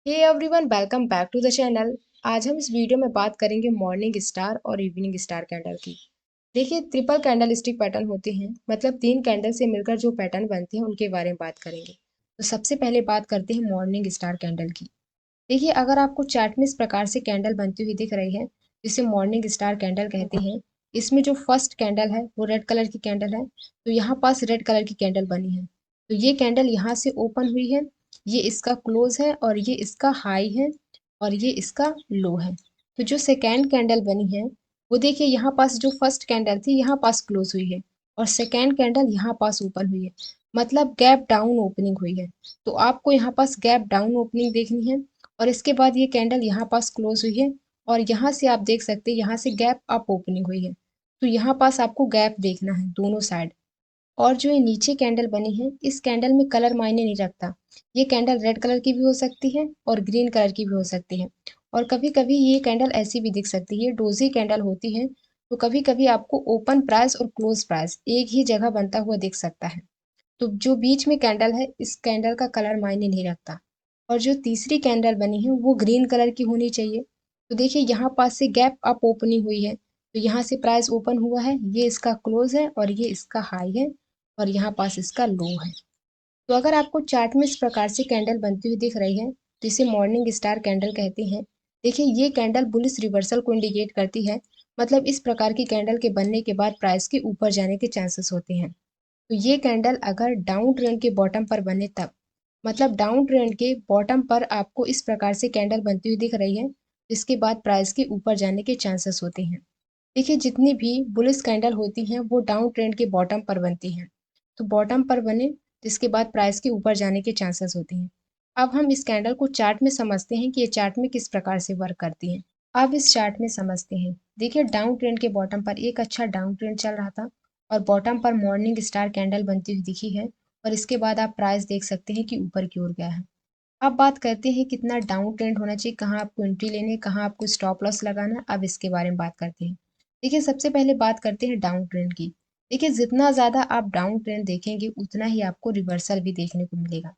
Hey everyone, welcome back to the channel. आज हम इस वीडियो में बात करेंगे मॉर्निंग स्टार और इवनिंग स्टार कैंडल की। देखिए, ट्रिपल कैंडल स्टिक पैटर्न होते हैं, मतलब 3 कैंडल से मिलकर जो पैटर्न बनते हैं उनके बारे में बात करेंगे। तो सबसे पहले बात करते हैं मॉर्निंग स्टार कैंडल की। देखिए, अगर आपको चार्ट में इस प्रकार से कैंडल बनती हुई दिख रही है, जिसे मॉर्निंग स्टार कैंडल कहते हैं। इसमें जो फर्स्ट कैंडल है वो रेड कलर की कैंडल है, तो यहाँ पास रेड कलर की कैंडल बनी है। तो ये कैंडल यहाँ से ओपन हुई है, ये इसका क्लोज है और ये इसका हाई है और ये इसका लो है। तो जो सेकेंड कैंडल बनी है वो देखिए, यहाँ पास जो फर्स्ट कैंडल थी यहाँ पास क्लोज हुई है और सेकेंड कैंडल यहाँ पास ओपन हुई है, मतलब गैप डाउन ओपनिंग हुई है। तो आपको यहाँ पास गैप डाउन ओपनिंग देखनी है और इसके बाद ये कैंडल यहाँ पास क्लोज हुई है और यहाँ से आप देख सकते हैं यहाँ से गैप अप ओपनिंग हुई है। तो यहाँ पास आपको गैप देखना है दोनों साइड। और जो ये नीचे कैंडल बनी है, इस कैंडल में कलर मायने नहीं रखता। ये कैंडल रेड कलर की भी हो सकती है और ग्रीन कलर की भी हो सकती है, और कभी कभी ये कैंडल ऐसी भी दिख सकती है, ये डोजी कैंडल होती है। तो कभी कभी आपको ओपन प्राइस और क्लोज प्राइस एक ही जगह बनता हुआ दिख सकता है। तो जो बीच में कैंडल है, इस कैंडल का कलर मायने नहीं रखता। और जो तीसरी कैंडल बनी है वो ग्रीन कलर की होनी चाहिए। तो देखिए, यहाँ पास से गैप अप ओपनिंग हुई है, तो यहाँ से प्राइस ओपन हुआ है, ये इसका क्लोज है और ये इसका हाई है और यहाँ पास इसका लो है। तो अगर आपको चार्ट में इस प्रकार से कैंडल बनती हुई दिख रही है, तो इसे मॉर्निंग स्टार कैंडल कहते हैं। देखिए, ये कैंडल बुलिश रिवर्सल को इंडिकेट करती है, मतलब इस प्रकार की कैंडल के बनने के बाद प्राइस के ऊपर जाने के चांसेस होते हैं। तो ये कैंडल अगर डाउन ट्रेंड के बॉटम पर बने तब, मतलब डाउन ट्रेंड के बॉटम पर आपको इस प्रकार से कैंडल बनती हुई दिख रही है, इसके बाद प्राइस के ऊपर जाने के चांसेस होते हैं। देखिए, जितनी भी बुलिश कैंडल होती हैं वो डाउन ट्रेंड के बॉटम पर बनती हैं। तो बॉटम पर बने, जिसके बाद प्राइस के ऊपर जाने के चांसेस होते हैं। अब हम इस कैंडल को चार्ट में समझते हैं कि ये चार्ट में किस प्रकार से वर्क करती है। अब इस चार्ट में समझते हैं। देखिए, डाउन ट्रेंड के बॉटम पर एक अच्छा डाउन ट्रेंड चल रहा था और बॉटम पर मॉर्निंग स्टार कैंडल बनती हुई दिखी है, और इसके बाद आप प्राइस देख सकते हैं कि ऊपर की ओर गया है। अब बात करते हैं कितना डाउन ट्रेंड होना चाहिए, कहाँ आपको एंट्री लेनी है, कहाँ आपको स्टॉप लॉस लगाना है। अब इसके बारे में बात करते हैं। देखिए, सबसे पहले बात करते हैं डाउन ट्रेंड की। देखिए, जितना ज़्यादा आप डाउन ट्रेंड देखेंगे उतना ही आपको रिवर्सल भी देखने को मिलेगा।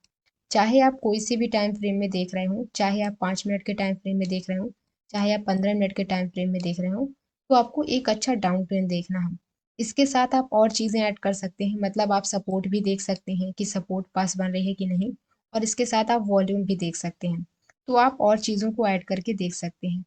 चाहे आप कोई से भी टाइम फ्रेम में देख रहे हो, चाहे आप 5 मिनट के टाइम फ्रेम में देख रहे हो, चाहे आप 15 मिनट के टाइम फ्रेम में देख रहे हो, तो आपको एक अच्छा डाउन ट्रेंड देखना है। इसके साथ आप और चीज़ें ऐड कर सकते हैं, मतलब आप सपोर्ट भी देख सकते हैं कि सपोर्ट पास बन रही है कि नहीं, और इसके साथ आप वॉल्यूम भी देख सकते हैं। तो आप और चीज़ों को ऐड करके देख सकते हैं।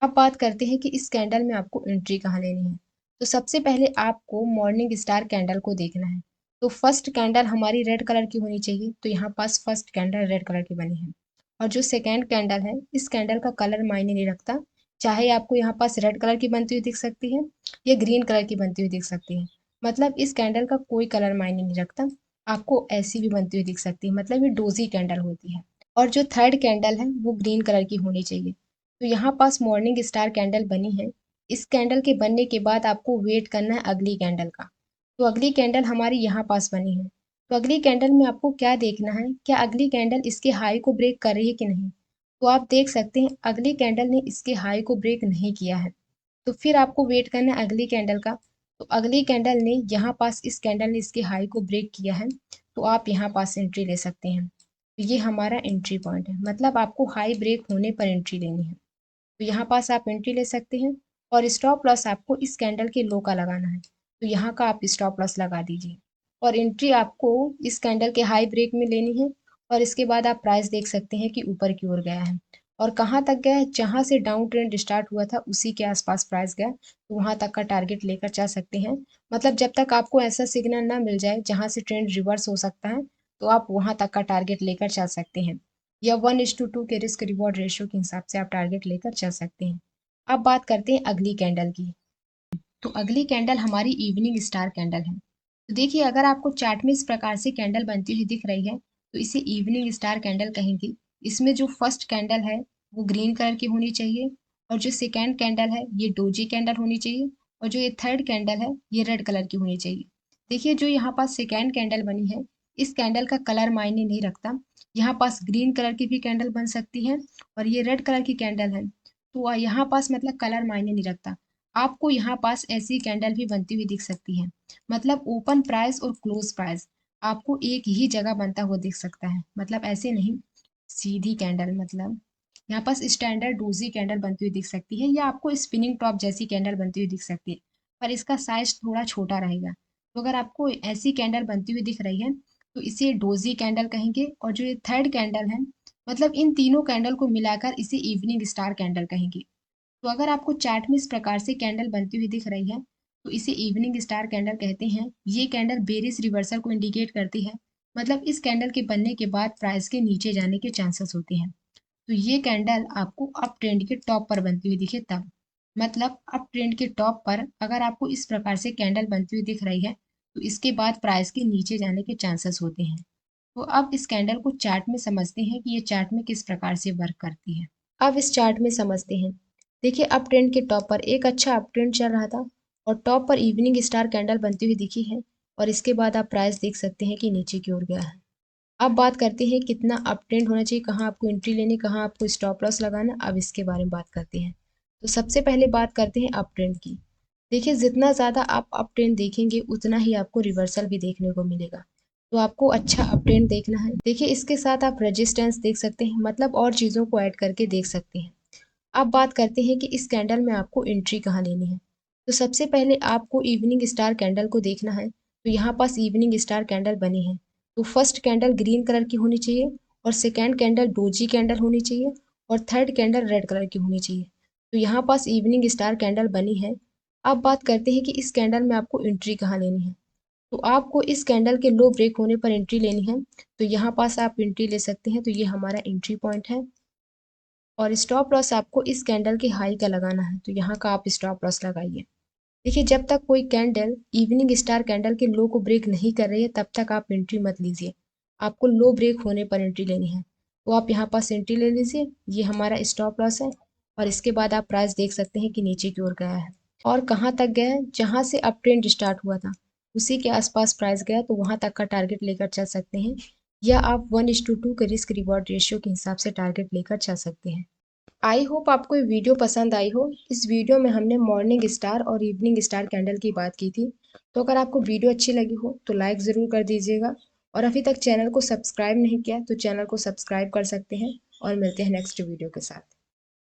अब बात करते हैं कि इस कैंडल में आपको एंट्री कहाँ लेनी है। तो सबसे पहले आपको मॉर्निंग स्टार कैंडल को देखना है। तो फर्स्ट कैंडल हमारी रेड कलर की होनी चाहिए, तो यहाँ पास फर्स्ट कैंडल रेड कलर की बनी है। और जो सेकेंड कैंडल है, इस कैंडल का कलर मायने नहीं रखता। चाहे आपको यहाँ पास रेड कलर की बनती हुई दिख सकती है या ग्रीन कलर की बनती हुई दिख सकती है, मतलब इस कैंडल का कोई कलर मायने नहीं रखता। आपको ऐसी भी बनती हुई दिख सकती है, मतलब ये डोजी कैंडल होती है। और जो थर्ड कैंडल है वो ग्रीन कलर की होनी चाहिए। तो यहाँ पास मॉर्निंग स्टार कैंडल बनी है। इस कैंडल के बनने के बाद आपको वेट करना है अगली कैंडल का। तो अगली कैंडल हमारी यहाँ पास बनी है। तो अगली कैंडल में आपको क्या देखना है, क्या अगली कैंडल इसके हाई को ब्रेक कर रही है कि नहीं। तो आप देख सकते हैं अगली कैंडल ने इसके हाई को ब्रेक नहीं किया है। तो फिर आपको वेट करना है अगली कैंडल का। तो अगली कैंडल ने यहाँ पास, इस कैंडल ने इसके हाई को ब्रेक किया है, तो आप यहाँ पास एंट्री ले सकते हैं। तो ये हमारा एंट्री पॉइंट है, मतलब आपको हाई ब्रेक होने पर एंट्री लेनी है। तो यहाँ पास आप एंट्री ले सकते हैं। और स्टॉप लॉस आपको इस कैंडल के लो का लगाना है, तो यहाँ का आप स्टॉप लॉस लगा दीजिए। और एंट्री आपको इस कैंडल के हाई ब्रेक में लेनी है। और इसके बाद आप प्राइस देख सकते हैं कि ऊपर की ओर गया है, और कहाँ तक गया है, जहाँ से डाउन ट्रेंड स्टार्ट हुआ था उसी के आसपास प्राइस गया, तो वहाँ तक का टारगेट लेकर चल सकते हैं। मतलब जब तक आपको ऐसा सिग्नल ना मिल जाए जहाँ से ट्रेंड रिवर्स हो सकता है, तो आप वहाँ तक का टारगेट लेकर चल सकते हैं, या 1:2 के रिस्क रिवॉर्ड रेशियो के हिसाब से आप टारगेट लेकर चल सकते हैं। अब बात करते हैं अगली कैंडल की। तो अगली कैंडल हमारी इवनिंग स्टार कैंडल है। तो देखिए, अगर आपको चार्ट में इस प्रकार से कैंडल बनती हुई दिख रही है, तो इसे इवनिंग स्टार कैंडल कहेंगे। इसमें जो फर्स्ट कैंडल है वो ग्रीन कलर की होनी चाहिए, और जो सेकेंड कैंडल है ये डोजी कैंडल होनी चाहिए, और जो ये थर्ड कैंडल है ये रेड कलर की होनी चाहिए। देखिए, जो यहाँ पास सेकेंड कैंडल बनी है, इस कैंडल का कलर मायने नहीं रखता। यहाँ पास ग्रीन कलर की भी कैंडल बन सकती है और ये रेड कलर की कैंडल है, तो यहाँ पास मतलब कलर मायने नहीं रखता। आपको यहाँ पास ऐसी कैंडल भी बनती हुई दिख सकती है, मतलब ओपन प्राइस और क्लोज प्राइस आपको एक ही जगह बनता हुआ दिख सकता है, मतलब ऐसे नहीं, सीधी कैंडल, मतलब यहाँ पास स्टैंडर्ड डोजी कैंडल बनती हुई दिख सकती है या आपको स्पिनिंग टॉप जैसी कैंडल बनती हुई दिख सकती है, पर इसका साइज थोड़ा छोटा रहेगा। तो अगर आपको ऐसी कैंडल बनती हुई दिख रही है तो इसे डोजी कैंडल कहेंगे। और जो ये थर्ड कैंडल है, मतलब इन तीनों कैंडल को मिलाकर इसे इवनिंग स्टार कैंडल कहेंगे। तो अगर आपको चार्ट में इस प्रकार से कैंडल बनती हुई दिख रही है तो इसे इवनिंग स्टार कैंडल कहते हैं। ये कैंडल बेरिश रिवर्सल को इंडिकेट करती है, मतलब इस कैंडल के बनने के बाद प्राइस के नीचे जाने के चांसेस होते हैं। तो ये कैंडल आपको अप ट्रेंड के टॉप पर बनती हुई दिखे तब, मतलब अप ट्रेंड के टॉप पर अगर आपको इस प्रकार से कैंडल बनती हुई दिख रही है तो इसके बाद प्राइस के नीचे जाने के चांसेस होते हैं। तो अब इस कैंडल को चार्ट में समझते हैं कि ये चार्ट में किस प्रकार से वर्क करती है। अब इस चार्ट में समझते हैं। देखिए, अप ट्रेंड के टॉप पर एक अच्छा अप ट्रेंड चल रहा था और टॉप पर इवनिंग स्टार कैंडल बनती हुई दिखी है, और इसके बाद आप प्राइस देख सकते हैं कि नीचे की ओर गया है। अब बात करते हैं कितना अप ट्रेंड होना चाहिए, कहाँ आपको एंट्री लेनी, कहाँ आपको स्टॉप लॉस लगाना। अब इसके बारे में बात करते हैं। तो सबसे पहले बात करते हैं अप ट्रेंड की। देखिए, जितना ज़्यादा आप अप ट्रेंड देखेंगे उतना ही आपको रिवर्सल भी देखने को मिलेगा। तो आपको अच्छा अप ट्रेंड देखना है। देखिए, इसके साथ आप रेजिस्टेंस देख सकते हैं, मतलब और चीज़ों को ऐड करके देख सकते हैं। अब बात करते हैं कि इस कैंडल में आपको एंट्री कहाँ लेनी है। तो सबसे पहले आपको इवनिंग स्टार कैंडल को देखना है। तो यहाँ पास इवनिंग स्टार कैंडल बनी है। तो फर्स्ट कैंडल ग्रीन कलर की होनी चाहिए, और सेकेंड कैंडल डोजी कैंडल होनी चाहिए, और थर्ड कैंडल रेड कलर की होनी चाहिए। तो यहाँ पास इवनिंग स्टार कैंडल बनी है। अब बात करते हैं कि इस कैंडल में आपको एंट्री कहाँ लेनी है। तो आपको इस कैंडल के लो ब्रेक होने पर एंट्री लेनी है। तो यहाँ पास आप एंट्री ले सकते हैं। तो ये हमारा एंट्री पॉइंट है। और स्टॉप लॉस आपको इस कैंडल के हाई का लगाना है। तो यहाँ का आप स्टॉप लॉस लगाइए। देखिए, जब तक कोई कैंडल इवनिंग स्टार कैंडल के लो को ब्रेक नहीं कर रही है तब तक आप एंट्री मत लीजिए। आपको लो ब्रेक होने पर एंट्री लेनी है। तो आप यहाँ पास एंट्री ले लीजिए। ये हमारा स्टॉप लॉस है। और इसके बाद आप प्राइस देख सकते हैं कि नीचे की ओर गया है। और कहाँ तक गया है? जहाँ से अप ट्रेंड स्टार्ट हुआ था उसी के आसपास प्राइस गया, तो वहाँ तक का टारगेट लेकर चल सकते हैं। या आप 1:2 के रिस्क रिवॉर्ड रेशियो के हिसाब से टारगेट लेकर चल सकते हैं। आई होप आपको ये वीडियो पसंद आई हो। इस वीडियो में हमने मॉर्निंग स्टार और इवनिंग स्टार कैंडल की बात की थी। तो अगर आपको वीडियो अच्छी लगी हो तो लाइक ज़रूर कर दीजिएगा, और अभी तक चैनल को सब्सक्राइब नहीं किया तो चैनल को सब्सक्राइब कर सकते हैं। और मिलते हैं नेक्स्ट वीडियो के साथ।